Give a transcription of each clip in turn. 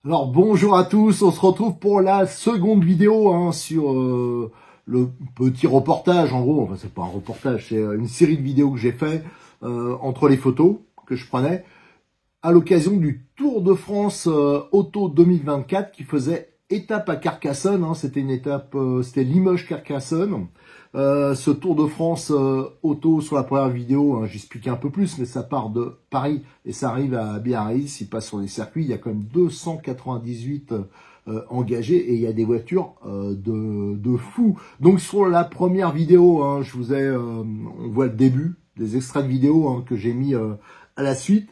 Alors bonjour à tous, on se retrouve pour la seconde vidéo sur le petit reportage, en gros, enfin c'est pas un reportage, c'est une série de vidéos que j'ai fait entre les photos que je prenais à l'occasion du Tour de France Auto 2024 qui faisait étape à Carcassonne, c'était une étape, c'était Limoges-Carcassonne. Ce Tour de France auto sur la première vidéo, j'expliquais un peu plus, mais ça part de Paris et ça arrive à Biarritz, il passe sur les circuits, il y a quand même 298 engagés et il y a des voitures de fous. Donc sur la première vidéo, je vous ai, on voit le début, des extraits de vidéo que j'ai mis à la suite.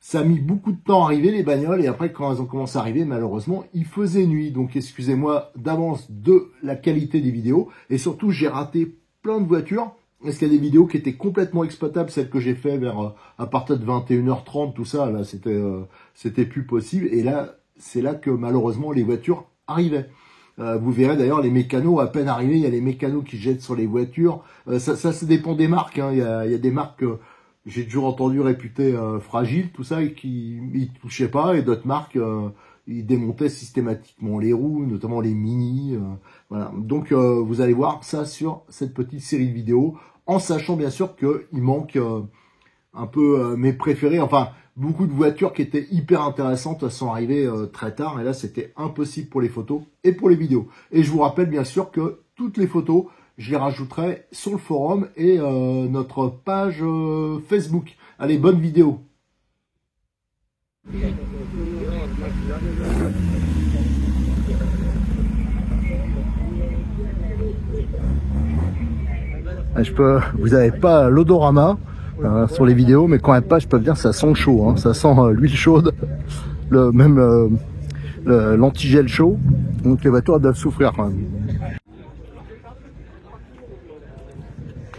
Ça a mis beaucoup de temps à arriver, les bagnoles, et après, quand elles ont commencé à arriver, malheureusement, il faisait nuit. Donc, excusez-moi d'avance de la qualité des vidéos. Et surtout, j'ai raté plein de voitures. Parce qu'il y a des vidéos qui étaient complètement exploitables, celles que j'ai fait vers, à partir de 21h30, tout ça, là, c'était plus possible. Et là, c'est là que, malheureusement, les voitures arrivaient. Vous verrez d'ailleurs les mécanos à peine arrivés, il y a les mécanos qui jettent sur les voitures. Ça dépend des marques, il y a des marques... j'ai toujours entendu réputées fragiles, tout ça, et qui ils touchaient pas, et d'autres marques, ils démontaient systématiquement les roues, notamment les Mini. Voilà. Donc, vous allez voir ça sur cette petite série de vidéos, en sachant bien sûr qu'il manque un peu mes préférés. Enfin, beaucoup de voitures qui étaient hyper intéressantes sont arrivées très tard, et là, c'était impossible pour les photos et pour les vidéos. Et je vous rappelle bien sûr que toutes les photos, je les rajouterai sur le forum et notre page Facebook. Allez, bonne vidéo. Vous n'avez pas l'odorama sur les vidéos, mais quand même pas, je peux vous dire, ça sent chaud. Ça sent l'huile chaude, l'antigel chaud. Donc les voitures doivent souffrir quand même.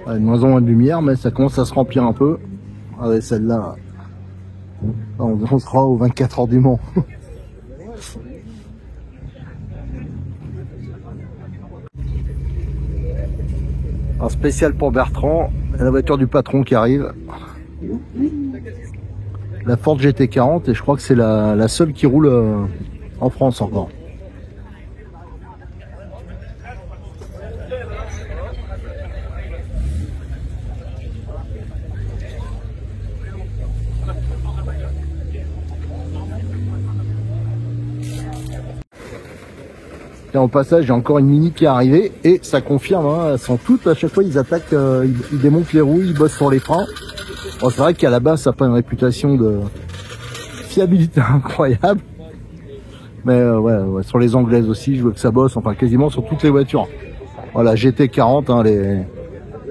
De moins en moins de lumière, mais ça commence à se remplir un peu. Ah ouais, celle-là, on sera aux 24 heures du Mans. Un spécial pour Bertrand, la voiture du patron qui arrive. La Ford GT40, et je crois que c'est la seule qui roule en France encore. Et en passage, il y a encore une Mini qui est arrivée et ça confirme, elles sont toutes, à chaque fois ils attaquent, ils démontent les roues, ils bossent sur les freins. Bon, c'est vrai qu'à la base ça n'a pas une réputation de fiabilité incroyable, mais ouais, sur les anglaises aussi, je veux que ça bosse, enfin quasiment sur toutes les voitures. Voilà, GT40,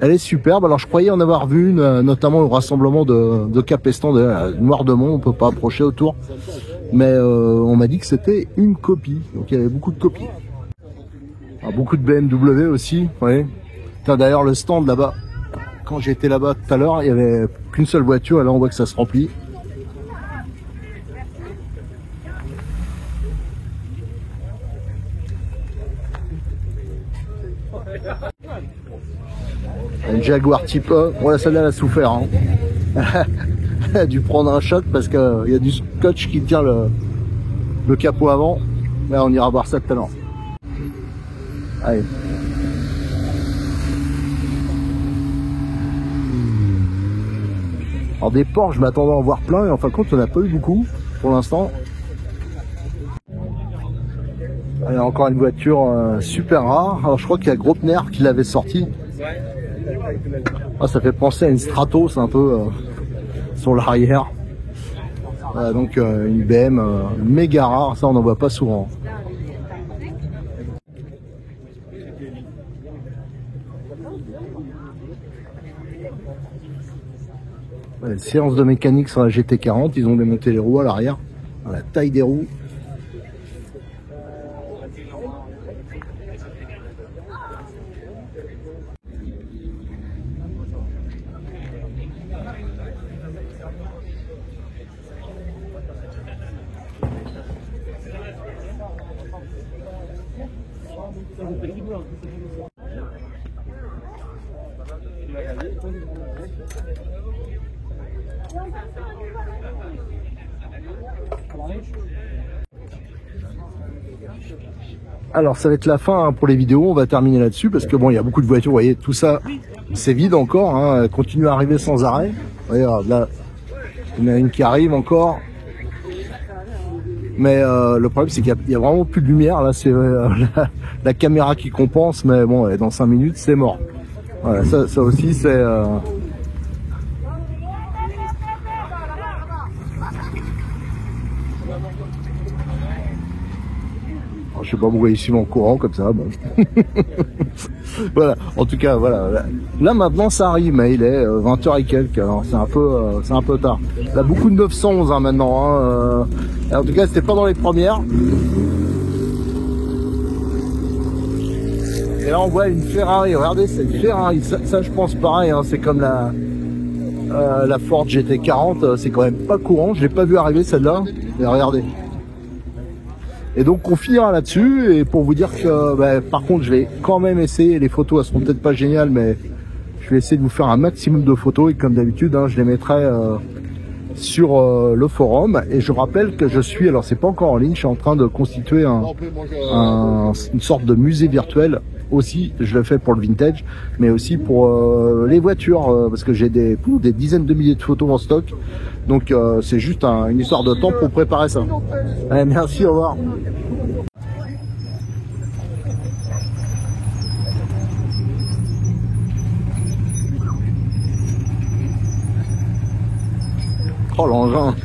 elle est superbe. Alors je croyais en avoir vu une, notamment au rassemblement de Capestan, de Noir de Mont, on peut pas approcher autour, mais on m'a dit que c'était une copie, donc il y avait beaucoup de copies. Alors, beaucoup de BMW aussi, ouais. D'ailleurs le stand là-bas, quand j'étais là-bas tout à l'heure, il y avait qu'une seule voiture et là on voit que ça se remplit. Une Jaguar Type A, voilà, celle-là elle a souffert. Elle a dû prendre un choc parce qu'il y a du scotch qui tient le capot avant. Là on ira voir ça tout à l'heure. Allez. Alors des Porsche, je m'attendais à en voir plein et en fin de compte on n'a pas eu beaucoup pour l'instant. Allez, encore une voiture super rare. Alors je crois qu'il y a Grosvenor qui l'avait sorti. Ah, ça fait penser à une Stratos un peu sur l'arrière. Donc une BM méga rare, ça on n'en voit pas souvent. Ouais, séance de mécanique sur la GT40, ils ont démonté les roues à l'arrière, la taille des roues. Alors ça va être la fin hein, pour les vidéos, on va terminer là-dessus parce que bon il y a beaucoup de voitures, vous voyez tout ça c'est vide encore, hein, continue à arriver sans arrêt. Regarde là, il y en a une qui arrive encore. Mais le problème c'est qu'il y a vraiment plus de lumière, là c'est la caméra qui compense, mais bon dans 5 minutes c'est mort. Voilà, ça aussi c'est... Je sais pas pourquoi ils suivent en courant comme ça, bon. Voilà, en tout cas, voilà. Là maintenant ça arrive, mais il est 20h et quelques, alors c'est un peu tard. Il y a beaucoup de 911 hein, maintenant. Hein, en tout cas, c'était pas dans les premières. Et là on voit une Ferrari, regardez, c'est une Ferrari. Ça je pense pareil, hein, c'est comme la Ford GT40, c'est quand même pas courant. Je l'ai pas vu arriver celle-là. Mais regardez. Et donc on finira là-dessus, et pour vous dire que par contre je vais quand même essayer, les photos elles seront peut-être pas géniales, mais je vais essayer de vous faire un maximum de photos, et comme d'habitude hein, je les mettrai sur le forum. Et je rappelle que je suis, alors c'est pas encore en ligne, je suis en train de constituer une sorte de musée virtuel aussi. Je le fais pour le vintage, mais aussi pour les voitures, parce que j'ai des dizaines de milliers de photos en stock. Donc c'est juste une histoire de temps pour préparer ça. Allez, merci, au revoir. Oh l'engin.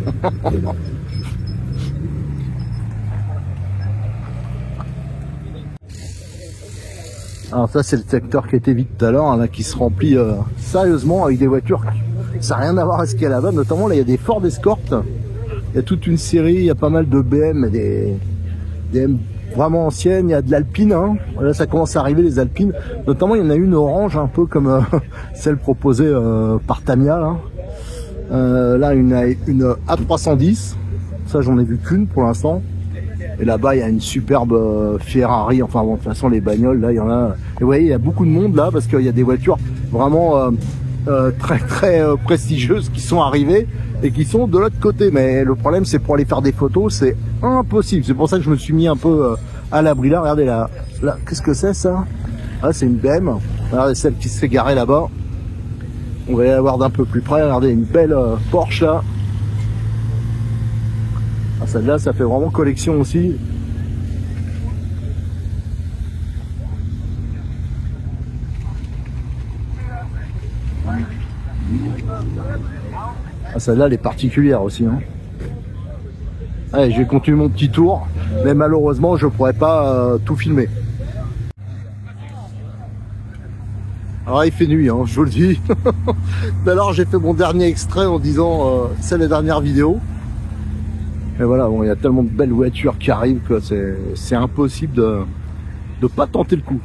Alors ça c'est le secteur qui était vide tout à l'heure, hein, là, qui se remplit sérieusement avec des voitures. Ça n'a rien à voir avec ce qu'il y a là-bas, notamment là il y a des Ford Escort. Il y a toute une série, il y a pas mal de BM, des M vraiment anciennes, il y a de l'Alpine. Hein. Là ça commence à arriver les Alpines. Notamment il y en a une orange, un peu comme celle proposée par Tamiya. Là. Là une A310, ça j'en ai vu qu'une pour l'instant. Et là-bas il y a une superbe Ferrari, enfin bon de toute façon les bagnoles là il y en a. Et vous voyez il y a beaucoup de monde là parce qu'il y a des voitures vraiment très prestigieuses qui sont arrivées et qui sont de l'autre côté. Mais le problème c'est pour aller faire des photos c'est impossible. C'est pour ça que je me suis mis un peu à l'abri là. Regardez là qu'est-ce que c'est ça? Ah c'est une BM. Regardez celle qui se fait garer là-bas. On va y la voir d'un peu plus près. Regardez une belle Porsche là. Ah, celle-là, ça fait vraiment collection aussi. Ah, celle-là, elle est particulière aussi. Hein. Allez, je vais continuer mon petit tour, mais malheureusement, je pourrais pas tout filmer. Alors, il fait nuit, hein, je vous le dis. Alors, j'ai fait mon dernier extrait en disant c'est la dernière vidéo. Et voilà, bon, il y a tellement de belles voitures qui arrivent que c'est impossible de pas tenter le coup.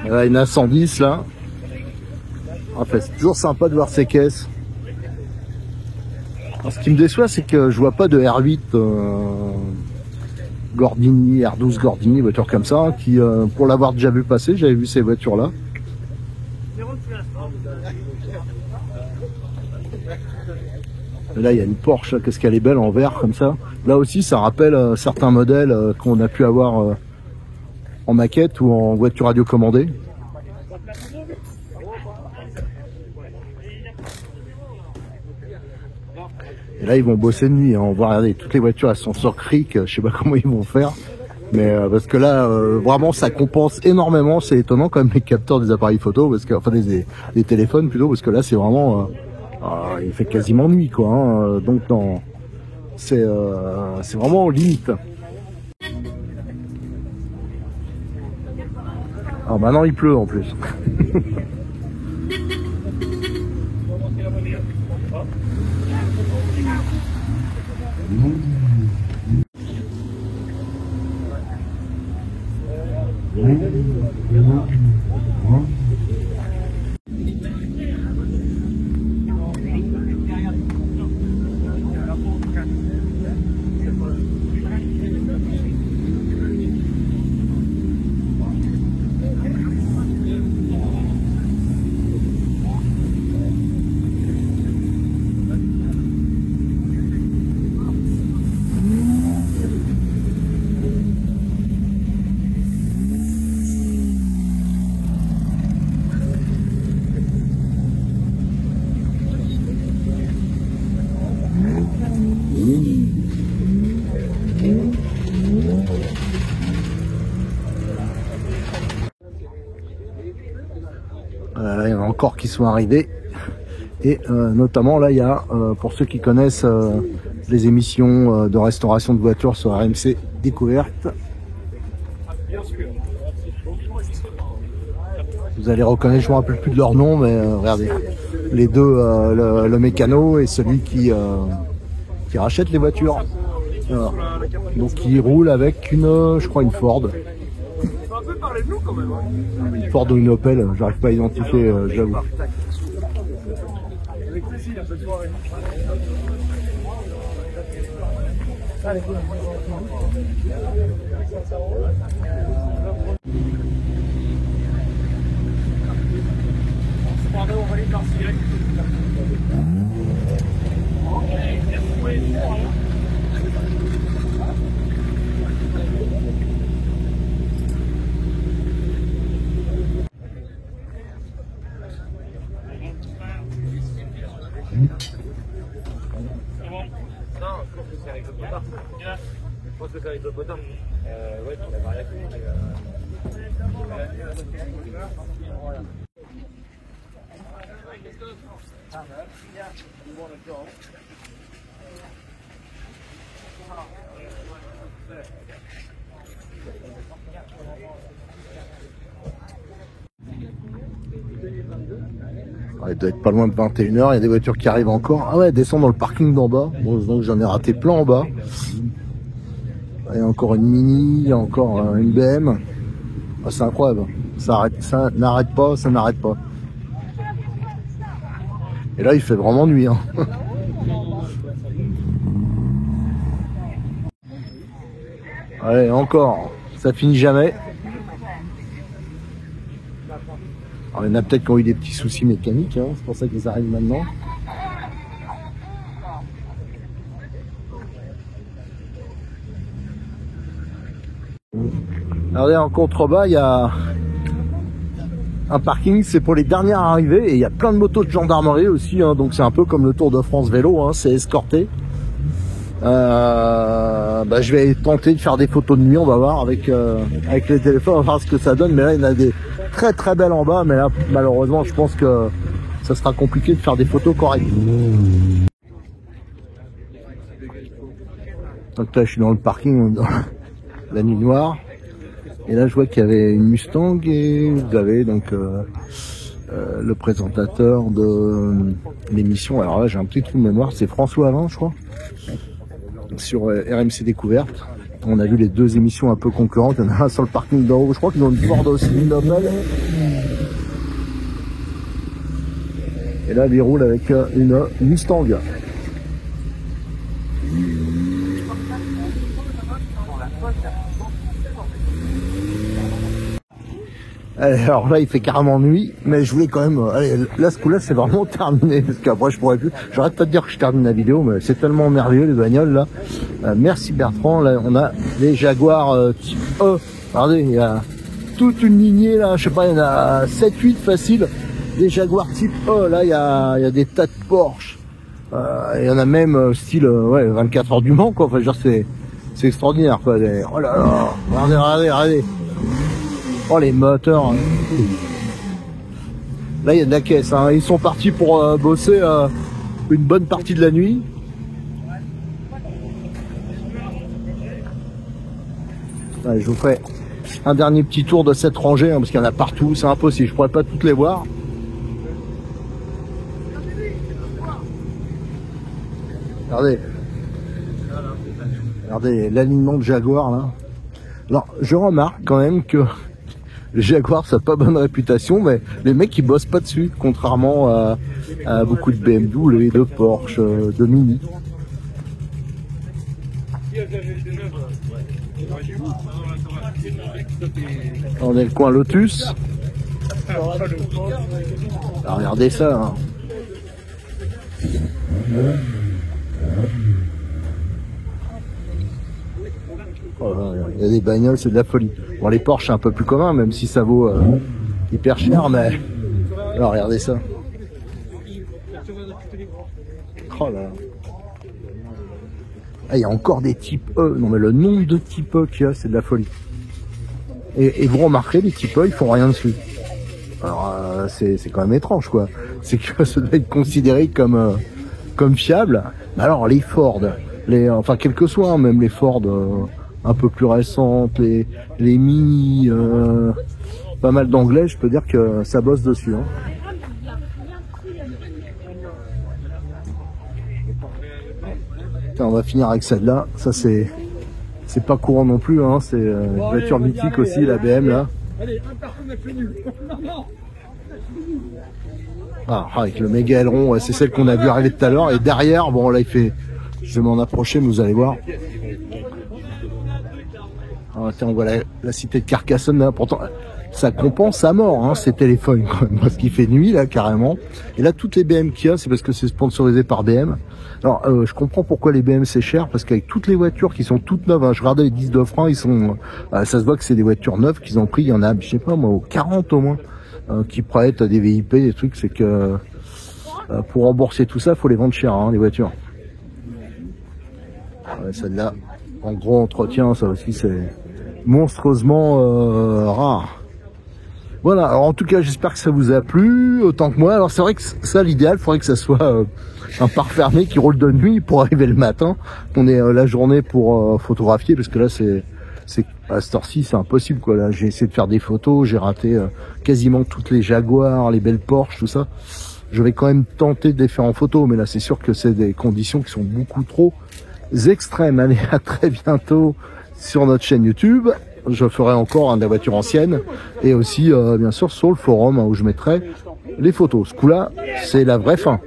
Là, une A110 là. En fait, c'est toujours sympa de voir ces caisses. Alors, ce qui me déçoit, c'est que je vois pas de R8 Gordini, R12 Gordini, voiture comme ça, qui, pour l'avoir déjà vu passer, j'avais vu ces voitures là. Et là, il y a une Porsche, qu'est-ce qu'elle est belle en vert comme ça. Là aussi, ça rappelle certains modèles qu'on a pu avoir en maquette ou en voiture radiocommandée. Et là ils vont bosser de nuit, hein. On va regarder, toutes les voitures elles sont sur cric, je sais pas comment ils vont faire. Mais parce que là vraiment ça compense énormément, c'est étonnant quand même les capteurs des appareils photo, parce que, enfin des téléphones plutôt, parce que là c'est vraiment il fait quasiment nuit quoi, hein. Donc c'est vraiment limite. Alors maintenant il pleut en plus. encore qui sont arrivés. Et notamment là, il y a, pour ceux qui connaissent les émissions de restauration de voitures sur RMC Découverte, vous allez reconnaître, je ne me rappelle plus de leur nom, mais regardez, les deux, le mécano et celui qui rachète les voitures. Alors, donc il roule avec une, je crois, une Ford. Une Ford ou une Opel, j'arrive pas à identifier, j'avoue. Je pense que c'est avec le potin. Ouais, pour la variation. Il doit être pas loin de 21h, il y a des voitures qui arrivent encore. Ah ouais, descend dans le parking d'en bas. Bon, donc j'en ai raté plein en bas. Il y a encore une Mini, il y a encore une BM. Ah, c'est incroyable. Ça n'arrête pas, ça n'arrête pas. Et là, il fait vraiment nuit. Hein. Allez, encore. Ça finit jamais. Alors, il y en a peut-être qui ont eu des petits soucis mécaniques, hein, c'est pour ça qu'ils arrivent maintenant. Regardez, en contrebas, il y a un parking, c'est pour les dernières arrivées, et il y a plein de motos de gendarmerie aussi, hein, donc c'est un peu comme le Tour de France vélo, hein, c'est escorté. Je vais tenter de faire des photos de nuit, on va voir avec les téléphones, on va voir ce que ça donne, mais là il y en a des très très belles en bas, mais là malheureusement je pense que ça sera compliqué de faire des photos correctes. Donc là je suis dans le parking, dans la nuit noire, et là je vois qu'il y avait une Mustang et vous avez donc le présentateur de l'émission, alors là j'ai un petit trou de mémoire, c'est François Avant je crois, sur RMC Découverte. On a vu les deux émissions un peu concurrentes, il y en a un sur le parking d'en haut, je crois qu'ils ont une Ford aussi, une Opel. Et là, il roule avec une Mustang. Allez, alors là, il fait carrément nuit, mais je voulais quand même... allez, là, ce coup-là, c'est vraiment terminé, parce qu'après, je pourrais plus... J'arrête pas de dire que je termine la vidéo, mais c'est tellement merveilleux, les bagnoles, là. Merci Bertrand. Là, on a les Jaguars type E. Regardez, il y a toute une lignée, là, je sais pas, il y en a 7-8 faciles. Des Jaguars type E, là, il y a des tas de Porsche. Il y en a même style, 24 heures du Mans, quoi. Enfin, genre, c'est extraordinaire, quoi. Oh là là, regardez. Oh, les moteurs. Là, il y a de la caisse, hein. Ils sont partis pour bosser une bonne partie de la nuit. Allez, je vous ferai un dernier petit tour de cette rangée, hein, parce qu'il y en a partout, c'est impossible, je pourrais pas toutes les voir. Regardez l'alignement de Jaguar là. Alors je remarque quand même que les Jaguars ça n'a pas bonne réputation, mais les mecs ils bossent pas dessus, contrairement à beaucoup de BMW, de Porsche, de Mini. On est le coin Lotus. Alors, regardez ça. Hein. Oh, il y a des bagnoles, c'est de la folie. Bon, les Porsche c'est un peu plus commun, même si ça vaut hyper cher, mais alors regardez ça. Oh là là. Ah, il y a encore des types E. Non mais le nombre de types E qu'il y a, c'est de la folie. Et vous remarquerez, les types E, ils font rien dessus. Alors c'est quand même étrange quoi. C'est que ça doit être considéré comme fiable. Mais alors les Ford, enfin quels que soient, hein, même les Ford un peu plus récentes, les Mini, pas mal d'anglais, je peux dire que ça bosse dessus. Hein. Tiens, on va finir avec celle-là. Ça c'est pas courant non plus. Hein. C'est une voiture mythique aussi, la BM là. Allez, un personne n'est plus nul. Non. Ah, avec le méga aileron, ouais, c'est celle qu'on a vu arriver tout à l'heure. Et derrière, bon là il fait, je vais m'en approcher, mais vous allez voir. Ah, tiens, on voit la cité de Carcassonne là. Pourtant, ça compense à mort hein, ces téléphones quand même, parce qu'il fait nuit là carrément. Et là, toutes les BM qu'il y a, c'est parce que c'est sponsorisé par BM. Alors, je comprends pourquoi les BM c'est cher, parce qu'avec toutes les voitures qui sont toutes neuves, hein, je regardais les 10 de frein, ils sont, ça se voit que c'est des voitures neuves qu'ils ont pris. Il y en a, je sais pas moi, 40 au moins. Qui prêtent des VIP, des trucs, c'est que pour rembourser tout ça, faut les vendre cher, hein, les voitures. Ouais, celle-là, en gros entretien, ça aussi c'est monstrueusement rare. Voilà, alors en tout cas j'espère que ça vous a plu autant que moi. Alors c'est vrai que ça l'idéal, faudrait que ça soit un pare fermé qui roule de nuit pour arriver le matin, qu'on ait la journée pour photographier, parce que là c'est à cette heure-ci, c'est impossible quoi. Là, j'ai essayé de faire des photos, j'ai raté quasiment toutes les Jaguars, les belles Porsche, tout ça. Je vais quand même tenter de les faire en photo, mais là, c'est sûr que c'est des conditions qui sont beaucoup trop extrêmes. Allez, à très bientôt sur notre chaîne YouTube. Je ferai encore de la voiture ancienne et aussi, bien sûr, sur le forum où je mettrai les photos. Ce coup-là, c'est la vraie fin.